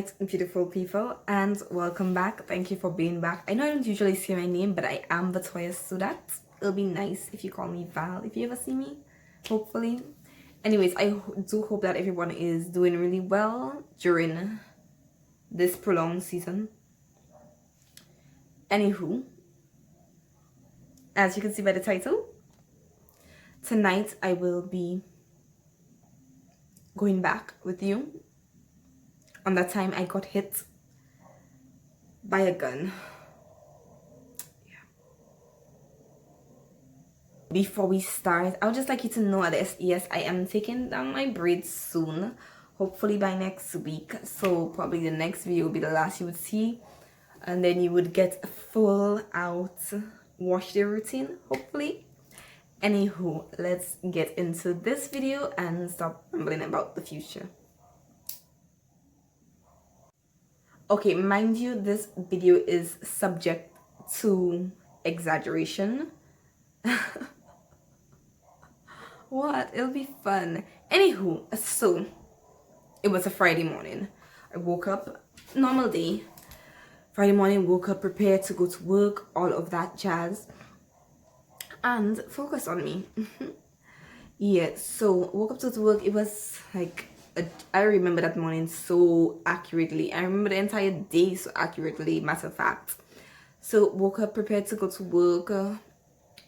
right, beautiful people, and welcome back. Thank you for being back. I know I don't usually say my name, but I am Victoria, so that it'll be nice if you call me Val if you ever see me, hopefully. Anyways, I do hope that everyone is doing really well during this prolonged season. Anywho, as you can see by the title, tonight I will be going back with you on that time I got hit by a gun. Before we start, I would just like you to know this. Yes, I am taking down my braids soon, hopefully by next week. So probably the next video will be the last you would see, and then you would get a full out wash day routine, hopefully. Anywho, let's get into this video and stop rambling about the future. Okay, mind you, this video is subject to exaggeration. What? It'll be fun. Anywho, so it was a Friday morning. I woke up, normal day. Friday morning, woke up, prepared to go to work, all of that jazz. And focus on me. Yeah, so woke up to go to work. It was like, I remember that morning so accurately. I remember the entire day so accurately, matter of fact. So woke up, prepared to go to work.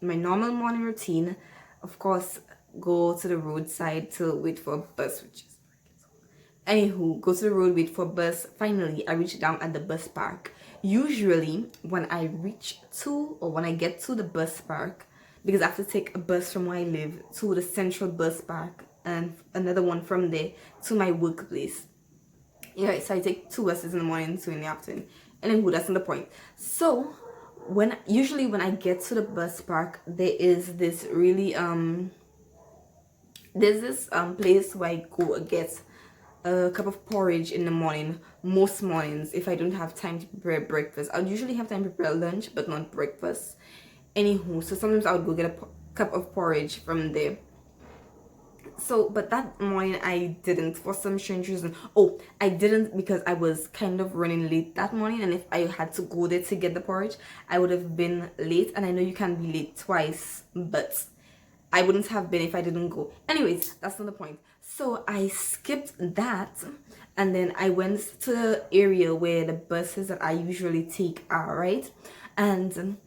My normal morning routine, of course, go to the roadside to wait for a bus, which is anywho, go to the road, wait for a bus. Finally, I reached down at the bus park. Usually when I reach to, or when I get to the bus park, because I have to take a bus from where I live to the central bus park and another one from there to my workplace. Yeah, so I take 2 buses in the morning, 2 in the afternoon. Anywho, that's not the point. So usually when I get to the bus park, there is this really there's this place where I go get a cup of porridge in the morning. Most mornings, if I don't have time to prepare breakfast, I'll usually have time to prepare lunch but not breakfast. Anywho, so sometimes I would go get a cup of porridge from there. So but that morning I didn't, for some strange reason. Oh, I didn't because I was kind of running late that morning, and if I had to go there to get the porridge, I would have been late. And I know you can be late twice, but I wouldn't have been if I didn't go. Anyways, that's not the point. So I skipped that, and then I went to the area where the buses that I usually take are, right? And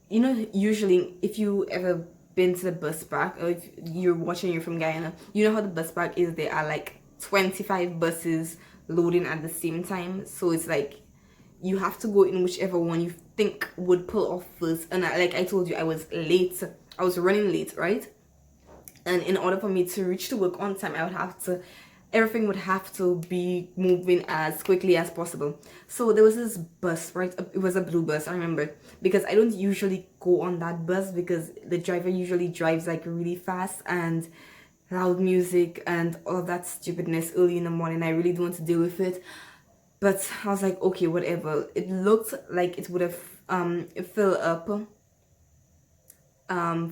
you know, usually if you ever been to the bus park, or if you're watching, you're from Guyana, you know how the bus park is. There are like 25 buses loading at the same time, so it's like you have to go in whichever one you think would pull off first. And like I told you, I was late. I was running late, right? And in order for me to reach to work on time, I would have to, everything would have to be moving as quickly as possible. So there was this bus, right? It was a blue bus, I remember, because I don't usually go on that bus because the driver usually drives like really fast and loud music and all of that stupidness early in the morning. I really don't want to deal with it. But I was like, okay, whatever. It looked like it would have it fill up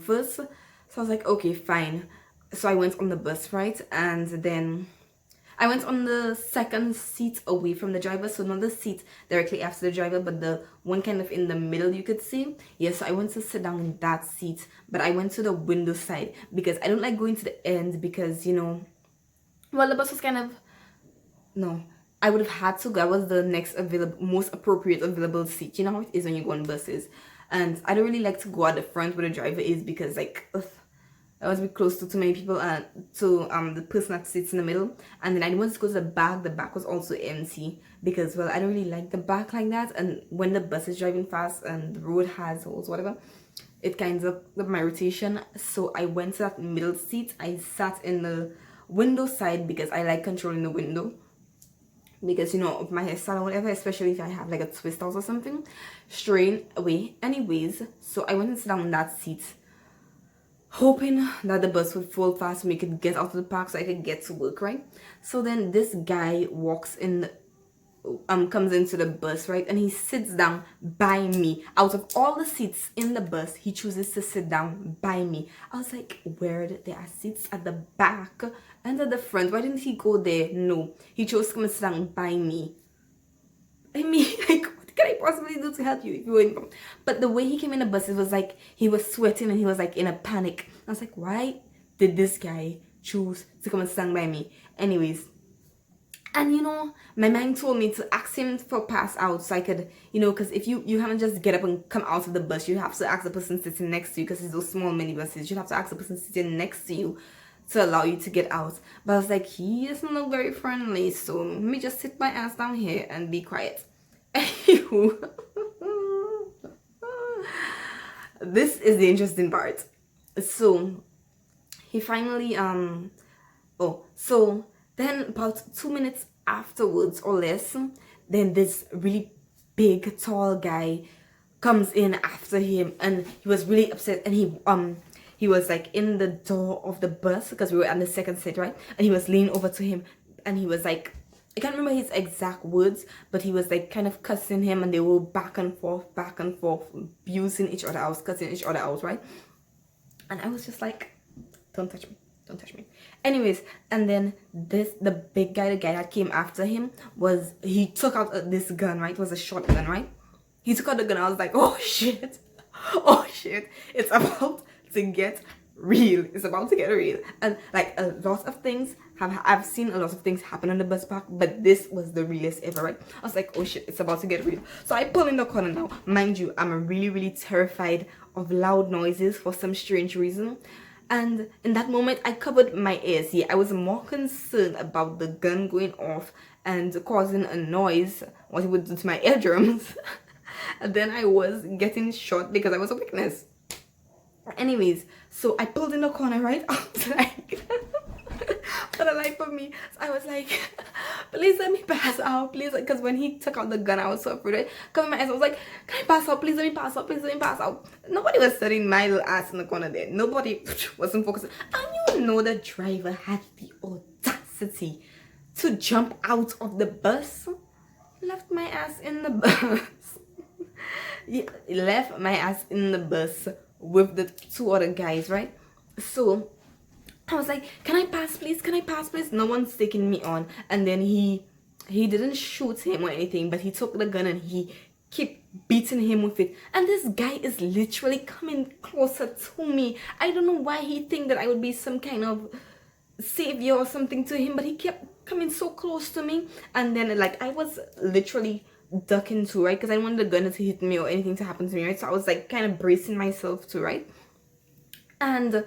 first. So I was like, okay, fine. So I went on the bus, right? And then I went on the second seat away from the driver. So not the seat directly after the driver, but the one kind of in the middle, you could see. Yeah, so I went to sit down in that seat, but I went to the window side because I don't like going to the end because, you know, well, the bus was kind of, no, I would have had to go. That was the next available, most appropriate available seat. You know how it is when you go on buses. And I don't really like to go at the front where the driver is because, like, ugh, I was a bit close to too many people and to the person that sits in the middle. And then I wanted to go to the back. The back was also empty because, well, I don't really like the back like that. And when the bus is driving fast and the road has holes, whatever, it kinds of my rotation. So I went to that middle seat. I sat in the window side because I like controlling the window, because, you know, of my hairstyle or whatever, especially if I have like a twist out or something, straight away. Anyways, so I went and sat down in that seat, hoping that the bus would fall fast so we could get out of the park so I could get to work, right? So then this guy walks in, comes into the bus, right? And he sits down by me. Out of all the seats in the bus, he chooses to sit down by me. I was like, weird, there are seats at the back and at the front. Why didn't he go there? No, he chose to come and sit down by me. I mean, like, what can I possibly do to help you if you were in? But the way he came in the bus, it was like he was sweating and he was like in a panic. I was like, why did this guy choose to come and stand by me? Anyways, and you know, my mind told me to ask him for pass out so I could, you know, because if you haven't just get up and come out of the bus, you have to ask the person sitting next to you, because it's those small minibuses. You have to ask the person sitting next to you to allow you to get out. But I was like, he doesn't look very friendly, so let me just sit my ass down here and be quiet. Anywho, this is the interesting part. So he finally so then about 2 minutes afterwards or less, then this really big tall guy comes in after him, and he was really upset, and he was like in the door of the bus because we were on the second seat, right? And he was leaning over to him, and he was like, I can't remember his exact words, but he was like kind of cussing him, and they were back and forth, abusing each other out, cussing each other out, right? And I was just like, don't touch me, don't touch me. Anyways, and then the big guy, the guy that came after him, he took out this gun, right? It was a shotgun, right? He took out the gun. I was like, oh shit, it's about to get real. It's about to get real. And like a lot of things I've seen a lot of things happen on the bus park, but this was the realest ever, right? I was like, oh shit, it's about to get real. So I pull in the corner now. Mind you, I'm really terrified of loud noises for some strange reason. And in that moment, I covered my ears. Yeah, I was more concerned about the gun going off and causing a noise, what it would do to my eardrums, than I was getting shot because I was a witness. Anyways, so I pulled in the corner, right? I was like, for the life of me, so I was like, please let me pass out, please, because when he took out the gun, I was so afraid, right? Covering my eyes, I was like, can I pass out, please let me pass out, please let me pass out. Nobody was studying my little ass in the corner there. Nobody wasn't focusing. And you know, the driver had the audacity to jump out of the bus. He left my ass in the bus. He left my ass in the bus with the two other guys, right? So I was like, can I pass please, can I pass please? No one's taking me on. And then he didn't shoot him or anything, but he took the gun and he kept beating him with it. And this guy is literally coming closer to me. I don't know why he think that I would be some kind of savior or something to him, but he kept coming so close to me. And then like I was literally ducking too, right? Because I didn't want the gun to hit me or anything to happen to me, right? So I was like kind of bracing myself too, right? And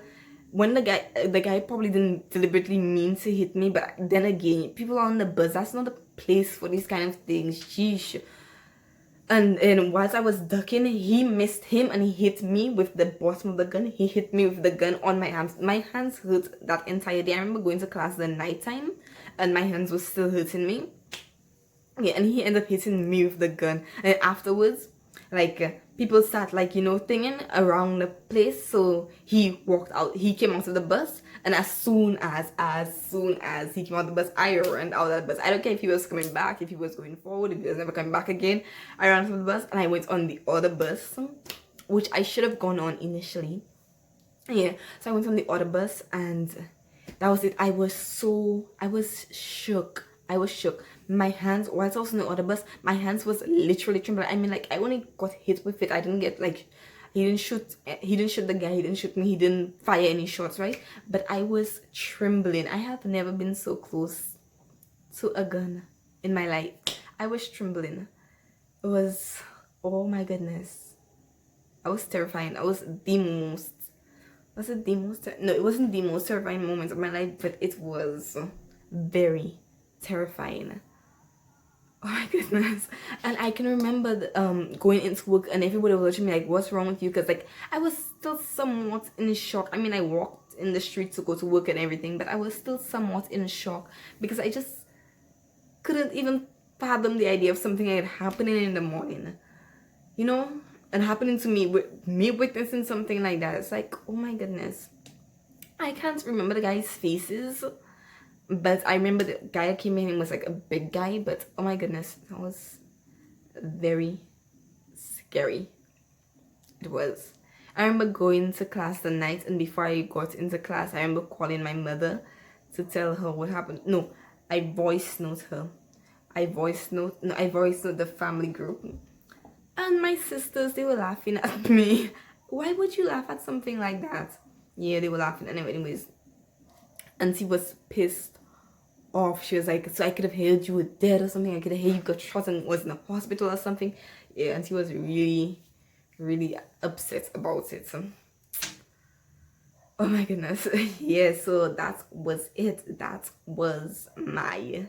when the guy probably didn't deliberately mean to hit me, but then again, people on the bus, that's not the place for these kind of things. Sheesh. And whilst I was ducking, he missed him and he hit me with the bottom of the gun. He hit me with the gun on my hands. My hands hurt that entire day. I remember going to class the nighttime and my hands were still hurting me. Yeah, and he ended up hitting me with the gun. And afterwards, like people start like, you know, thinking around the place. So he walked out, he came out of the bus, and as soon as he came out of the bus, I ran out of the bus. I don't care if he was coming back, if he was going forward, if he was never coming back again. I ran out of the bus and I went on the other bus, which I should have gone on initially. Yeah, so I went on the other bus and that was it. I was shook. My hands, whilst I was on the other bus, my hands was literally trembling. I mean, like, I only got hit with it. I didn't get, like, he didn't shoot the guy, he didn't shoot me, he didn't fire any shots, right? But I was trembling. I have never been so close to a gun in my life. I was trembling. It was, oh my goodness. I was terrifying. I was the most, was it the most, no, it wasn't the most terrifying moment of my life, but it was very terrifying. Oh my goodness. And I can remember going into work and everybody was watching me like, what's wrong with you? Because like I was still somewhat in shock. I mean, I walked in the street to go to work and everything, but I was still somewhat in shock because I just couldn't even fathom the idea of something like happening in the morning, you know, and happening to me, with me witnessing something like that. It's like, oh my goodness. I can't remember the guys' faces, but I remember the guy that came in and was like a big guy, but oh my goodness, that was very scary. It was. I remember going to class the night, and before I got into class, I remember calling my mother to tell her what happened. No, I voice note her. I voice note the family group, and my sisters, they were laughing at me. Why would you laugh at something like that? Yeah, they were laughing. Anyways, Auntie was pissed off. She was like, so I could have heard you were dead or something. I could have heard you got shot and was in the hospital or something. Yeah, and she was really, really upset about it. So, oh my goodness. Yeah, so that was it. That was my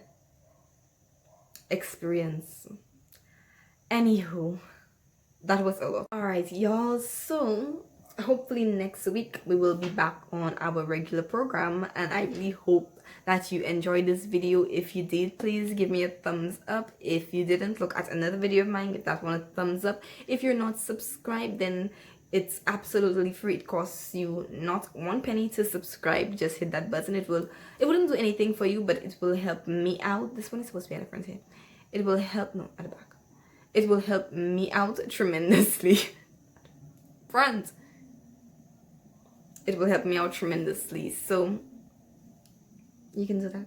experience. Anywho, that was a lot. Alright, y'all. So hopefully next week we will be back on our regular program, and I really hope that you enjoyed this video. If you did, please give me a thumbs up. If you didn't, look at another video of mine, give that one a thumbs up. If you're not subscribed, then it's absolutely free. It costs you not 1 penny to subscribe. Just hit that button. It wouldn't do anything for you, but it will help me out. This one is supposed to be at the front here. It will help, no, at the back. It will help me out tremendously. Front. It will help me out tremendously. So you can do that.